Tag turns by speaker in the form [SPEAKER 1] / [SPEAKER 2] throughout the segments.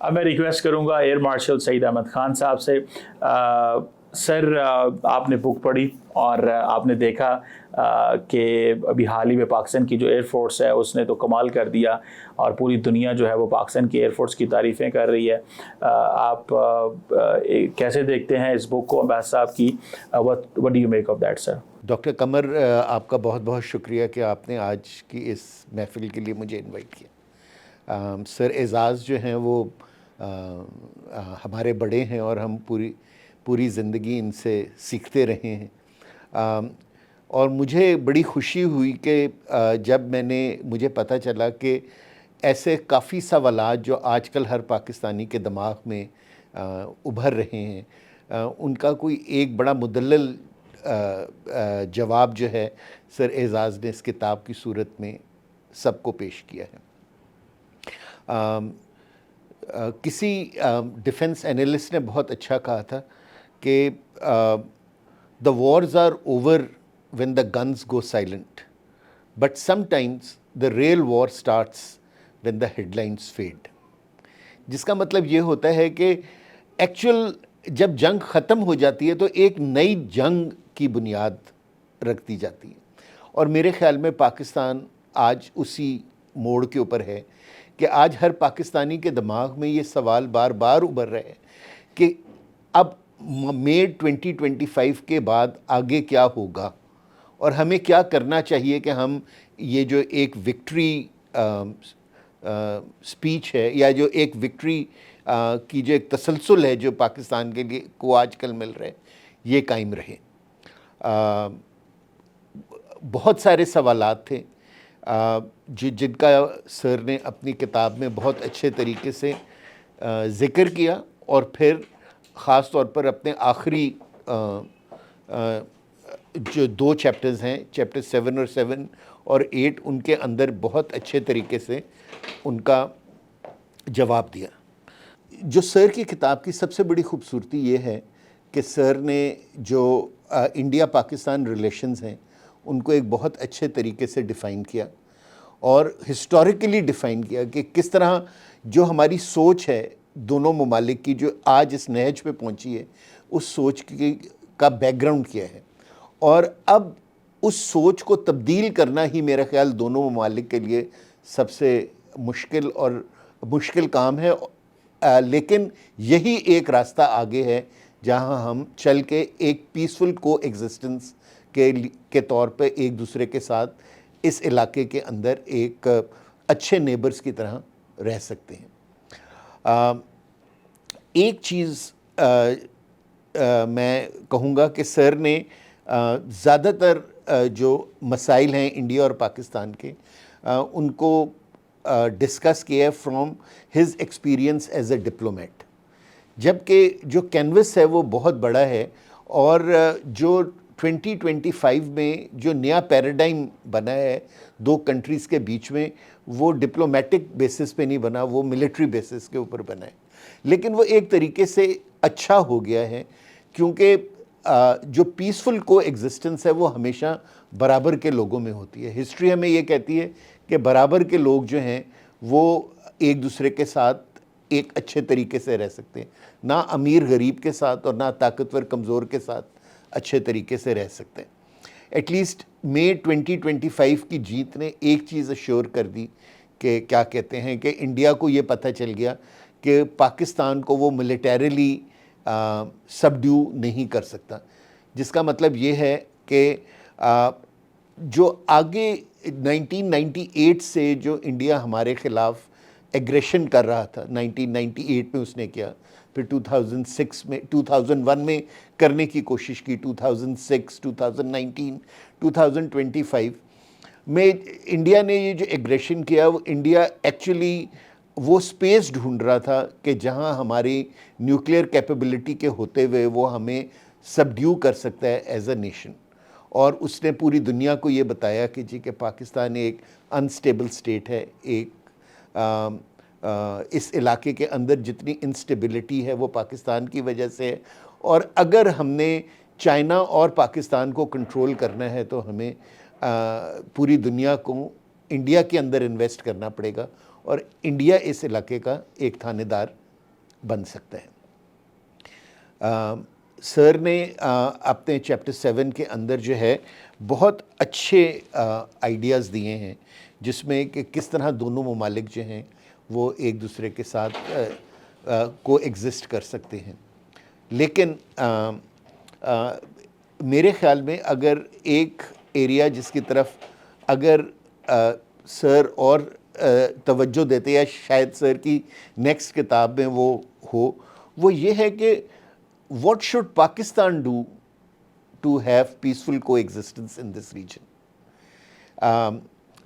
[SPEAKER 1] अब मैं रिक्वेस्ट करूंगा एयर मार्शल सईद अहमद खान साहब से। सर, आपने बुक पढ़ी और आपने देखा कि अभी हाल ही में पाकिस्तान की जो एयर फोर्स है उसने तो कमाल कर दिया और पूरी दुनिया जो है वो पाकिस्तान की एयर फोर्स की तारीफ़ें कर रही है। आप कैसे देखते हैं इस बुक को अब्बास साहब की? What do you make of that sir?
[SPEAKER 2] Doctor Qamar, आपका बहुत बहुत शुक्रिया कि आपने आज की इस महफ़िल के लिए मुझे इनवाइट किया। सर एजाज़ जो हैं वो हमारे बड़े हैं और हम पूरी ज़िंदगी इनसे सीखते रहे हैं। और मुझे बड़ी खुशी हुई कि जब मुझे पता चला कि ऐसे काफ़ी सवालात जो आजकल हर पाकिस्तानी के दिमाग में उभर रहे हैं, उनका कोई एक बड़ा मुदल्लल जवाब जो है सर एजाज़ ने इस किताब की सूरत में सबको पेश किया है। किसी डिफेंस एनालिस्ट ने बहुत अच्छा कहा था कि the wars are over when the guns go silent, but sometimes the real war starts when the headlines fade. जिसका मतलब ये होता है कि एक्चुअल जब जंग ख़त्म हो जाती है तो एक नई जंग की बुनियाद रख दी जाती है। और मेरे ख़्याल में पाकिस्तान आज उसी मोड़ के ऊपर है कि आज हर पाकिस्तानी के दिमाग में ये सवाल बार बार उभर रहे हैं कि अब मई 2025 के बाद आगे क्या होगा और हमें क्या करना चाहिए कि हम ये जो एक विक्ट्री स्पीच है या जो एक विक्ट्री की जो एक तसलसल है जो पाकिस्तान के लिए को आजकल मिल रहा है, ये कायम रहे। बहुत सारे सवालात थे जिनका सर ने अपनी किताब में बहुत अच्छे तरीके से ज़िक्र किया और फिर ख़ास तौर पर अपने आखिरी जो 2 चैप्टर्स हैं, चैप्टर 7 और 8, उनके अंदर बहुत अच्छे तरीके से उनका जवाब दिया। जो सर की किताब की सबसे बड़ी खूबसूरती ये है कि सर ने जो इंडिया पाकिस्तान रिलेशंस हैं उनको एक बहुत अच्छे तरीके से डिफ़ाइन किया और हिस्टोरिकली डिफ़ाइन किया कि किस तरह जो हमारी सोच है दोनों ममालिक की जो आज इस नहज पे पहुंची है, उस सोच का बैकग्राउंड क्या है और अब उस सोच को तब्दील करना ही मेरा ख़्याल दोनों ममालिक के लिए सबसे मुश्किल काम है। लेकिन यही एक रास्ता आगे है जहां हम चल के एक पीसफुल को एग्जिस्टेंस के तौर पे एक दूसरे के साथ इस इलाके के अंदर एक अच्छे नेबर्स की तरह रह सकते हैं। एक चीज़ मैं कहूँगा कि सर ने ज़्यादातर जो मसाइल हैं इंडिया और पाकिस्तान के उनको डिस्कस किया है from his experience as a diplomat, जबकि जो कैनवस है वो बहुत बड़ा है और जो 2025 में जो नया पैराडाइम बना है 2 कंट्रीज़ के बीच में, वो डिप्लोमेटिक बेसिस पे नहीं बना, वो मिलिट्री बेसिस के ऊपर बना है। लेकिन वो एक तरीके से अच्छा हो गया है क्योंकि जो पीसफुल को एग्जिस्टेंस है वो हमेशा बराबर के लोगों में होती है। हिस्ट्री हमें ये कहती है कि बराबर के लोग जो हैं वो एक दूसरे के साथ एक अच्छे तरीके से रह सकते हैं, ना अमीर गरीब के साथ और ना ताकतवर कमज़ोर के साथ अच्छे तरीके से रह सकते हैं। एटलीस्ट मई 2025 की जीत ने एक चीज़ अश्योर कर दी कि क्या कहते हैं कि इंडिया को ये पता चल गया कि पाकिस्तान को वो मिलिटरीली सबड्यू नहीं कर सकता। जिसका मतलब ये है कि जो आगे 1998 से जो इंडिया हमारे ख़िलाफ़ एग्रेशन कर रहा था, 1998 में उसने किया, फिर 2001 में करने की कोशिश की, 2006, 2019, 2025 में इंडिया ने ये जो एग्रेशन किया वो इंडिया एक्चुअली वो स्पेस ढूंढ रहा था कि जहां हमारी न्यूक्लियर कैपेबिलिटी के होते हुए वो हमें सबड्यू कर सकता है एज अ नेशन। और उसने पूरी दुनिया को ये बताया कि जी कि पाकिस्तान एक अनस्टेबल स्टेट है, एक इस इलाके के अंदर जितनी इंस्टेबिलिटी है वो पाकिस्तान की वजह से है और अगर हमने चाइना और पाकिस्तान को कंट्रोल करना है तो हमें पूरी दुनिया को इंडिया के अंदर इन्वेस्ट करना पड़ेगा और इंडिया इस इलाके का एक थानेदार बन सकता है। सर ने अपने चैप्टर 7 के अंदर जो है बहुत अच्छे आइडियाज़ दिए हैं, जिसमें कि किस तरह दोनों ममालिक जो हैं वो एक दूसरे के साथ को एग्जिस्ट कर सकते हैं। लेकिन मेरे ख़्याल में अगर एक एरिया जिसकी तरफ अगर सर और तवज्जो देते या शायद सर की नेक्स्ट किताब में वो ये है कि what should Pakistan do to have peaceful coexistence in this region।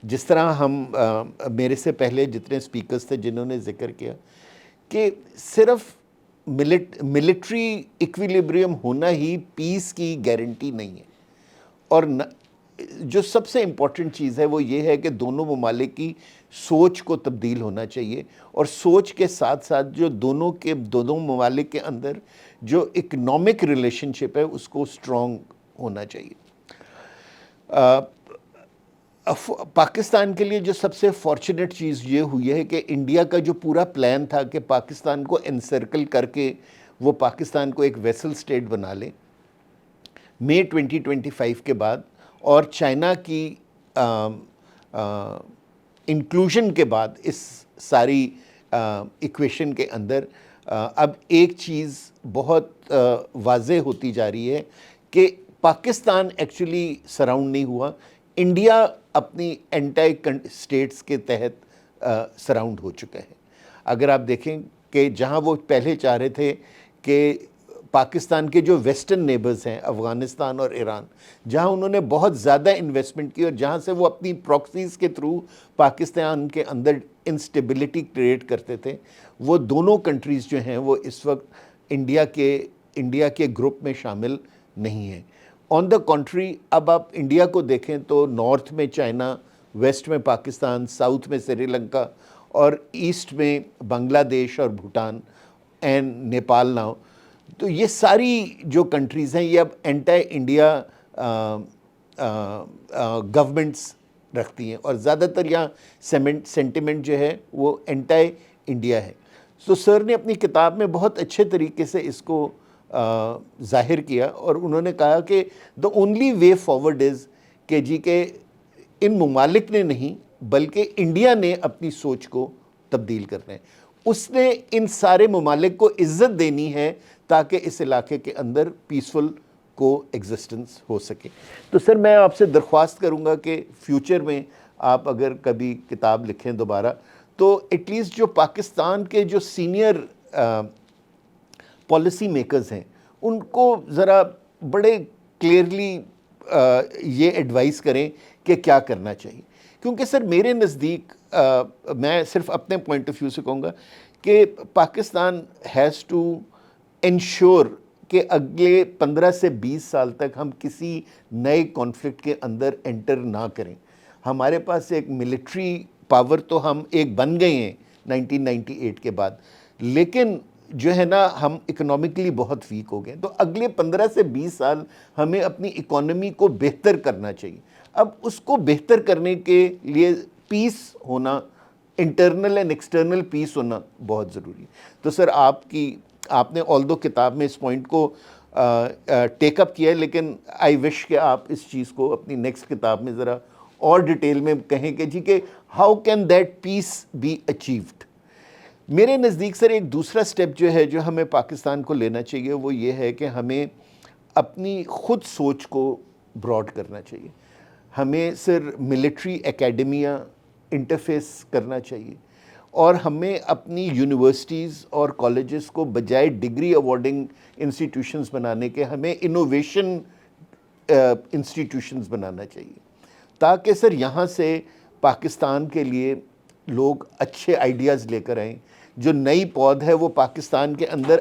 [SPEAKER 2] जिस तरह हम मेरे से पहले जितने स्पीकर्स थे जिन्होंने जिक्र किया कि सिर्फ मिलिट्री इक्विलिब्रियम होना ही पीस की गारंटी नहीं है, और जो सबसे इम्पॉर्टेंट चीज़ है वो ये है कि दोनों ममालिक की सोच को तब्दील होना चाहिए, और सोच के साथ साथ जो दोनों ममालिक के अंदर जो इकनॉमिक रिलेशनशिप है उसको स्ट्रॉन्ग होना चाहिए। पाकिस्तान के लिए जो सबसे फॉर्चुनेट चीज़ ये हुई है कि इंडिया का जो पूरा प्लान था कि पाकिस्तान को एनसर्कल करके वो पाकिस्तान को एक वेसल स्टेट बना ले मई 2025 के बाद, और चाइना की इंक्लूजन के बाद इस सारी इक्वेशन के अंदर अब एक चीज़ बहुत वाज़े होती जा रही है कि पाकिस्तान एक्चुअली सराउंड नहीं हुआ, इंडिया अपनी एंटी स्टेट्स के तहत सराउंड हो चुका है। अगर आप देखें कि जहां वो पहले चाह रहे थे कि पाकिस्तान के जो वेस्टर्न नेबर्स हैं अफ़गानिस्तान और ईरान, जहां उन्होंने बहुत ज़्यादा इन्वेस्टमेंट की और जहां से वो अपनी प्रॉक्सीज़ के थ्रू पाकिस्तान के अंदर इंस्टेबिलिटी क्रिएट करते थे, वो दोनों कंट्रीज़ जो हैं वो इस वक्त इंडिया के ग्रुप में शामिल नहीं हैं। ऑन द कंट्री, अब आप इंडिया को देखें तो नॉर्थ में चाइना, वेस्ट में पाकिस्तान, साउथ में श्रीलंका और ईस्ट में बांग्लादेश और भूटान एंड नेपाल नाउ। तो ये सारी जो कंट्रीज़ हैं ये अब एंटी इंडिया गवर्नमेंट्स रखती हैं, और ज़्यादातर यहाँ सेंटिमेंट जो है वो एंटी इंडिया है। तो सर ने अपनी किताब में बहुत अच्छे तरीके से इसको ज़ाहिर किया, और उन्होंने कहा कि the only way forward is कि जी के इन ममालिक ने नहीं बल्कि इंडिया ने अपनी सोच को तब्दील करना है। उसने इन सारे ममालिक को इज़्ज़त देनी है ताकि इस इलाके के अंदर पीसफुल को एग्जिस्टेंस हो सके। तो सर मैं आपसे दरख्वास्त करूँगा कि फ्यूचर में आप अगर कभी किताब लिखें दोबारा, तो एटलीस्ट जो पाकिस्तान के जो सीनियर पॉलिसी मेकर्स हैं उनको ज़रा बड़े क्लियरली ये एडवाइस करें कि क्या करना चाहिए। क्योंकि सर मेरे नज़दीक मैं सिर्फ अपने पॉइंट ऑफ व्यू से कहूँगा कि पाकिस्तान हैज़ टू इंश्योर कि अगले 15 से 20 साल तक हम किसी नए कॉन्फ्लिक्ट के अंदर एंटर ना करें। हमारे पास एक मिलिट्री पावर तो हम एक बन गए हैं 1998 के बाद, लेकिन जो है ना हम इकोनॉमिकली बहुत वीक हो गए। तो अगले 15 से 20 साल हमें अपनी इकोनॉमी को बेहतर करना चाहिए। अब उसको बेहतर करने के लिए पीस होना, इंटरनल एंड एक्सटर्नल पीस होना बहुत ज़रूरी है। तो सर आपने ऑल्दो किताब में इस पॉइंट को टेकअप किया है, लेकिन आई विश कि आप इस चीज़ को अपनी नेक्स्ट किताब में ज़रा और डिटेल में कहें कि जी कि how can that peace be achieved. मेरे नज़दीक सर एक दूसरा स्टेप जो है जो हमें पाकिस्तान को लेना चाहिए वो ये है कि हमें अपनी ख़ुद सोच को ब्रॉड करना चाहिए। हमें सर मिलिट्री एकेडमिया इंटरफेस करना चाहिए, और हमें अपनी यूनिवर्सिटीज़ और कॉलेजेस को बजाय डिग्री अवार्डिंग इंस्टीट्यूशंस बनाने के हमें इनोवेशन इंस्टीट्यूशंस बनाना चाहिए, ताकि सर यहाँ से पाकिस्तान के लिए लोग अच्छे आइडियाज़ लेकर आएँ। जो नई पौध है वो पाकिस्तान के अंदर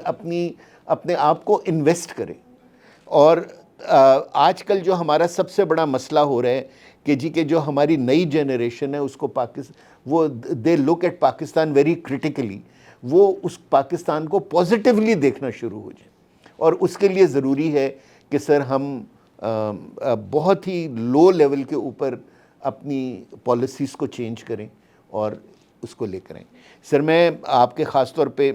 [SPEAKER 2] अपने आप को इन्वेस्ट करें। और आजकल जो हमारा सबसे बड़ा मसला हो रहा है कि जी के जो हमारी नई जनरेशन है उसको वो they look at Pakistan very critically, वो उस पाकिस्तान को पॉजिटिवली देखना शुरू हो जाए। और उसके लिए ज़रूरी है कि सर हम बहुत ही लो लेवल के ऊपर अपनी पॉलिसीज़ को चेंज करें और उसको लेकर आएँ। सर मैं आपके ख़ास तौर पे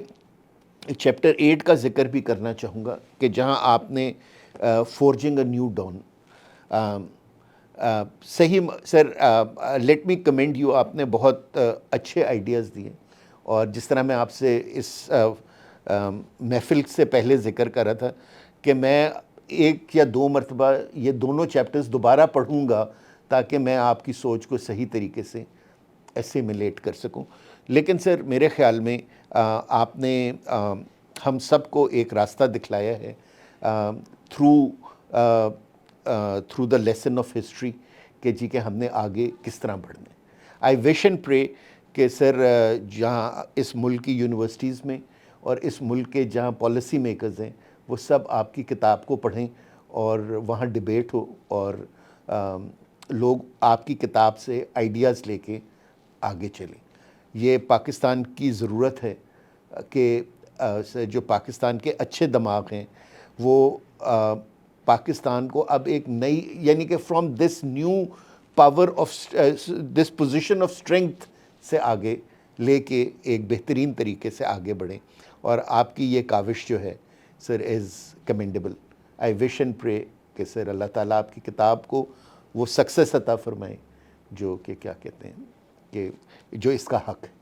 [SPEAKER 2] चैप्टर 8 का जिक्र भी करना चाहूँगा कि जहाँ आपने फोर्जिंग अ न्यू डॉन, सही sir, let me commend you, आपने बहुत अच्छे आइडियाज़ दिए। और जिस तरह मैं आपसे इस महफ़िल से पहले ज़िक्र कर रहा था कि मैं 1 या 2 मरतबा ये दोनों चैप्टर्स दोबारा पढ़ूँगा ताकि मैं आपकी सोच को सही तरीके से एसिमिलेट कर सकूं। लेकिन सर मेरे ख़्याल में आपने हम सबको एक रास्ता दिखलाया है through the lesson of history कि जी के हमने आगे किस तरह बढ़ना है। आई विश एंड प्रे कि सर जहाँ इस मुल्क की यूनिवर्सिटीज़ में और इस मुल्क के जहाँ पॉलिसी मेकर्स हैं वो सब आपकी किताब को पढ़ें और वहाँ डिबेट हो और लोग आपकी किताब से आइडियाज़ लेके आगे चलें। ये पाकिस्तान की ज़रूरत है कि जो पाकिस्तान के अच्छे दिमाग हैं वो पाकिस्तान को अब एक नई, यानी कि from this new power of this position of strength से आगे लेके एक बेहतरीन तरीके से आगे बढ़ें। और आपकी ये काविश जो है sir is commendable. I wish and pray कि सर अल्लाह ताला आपकी किताब को वो सक्सेस अता फरमाए जो कि क्या कहते हैं कि जो इसका हक़ है।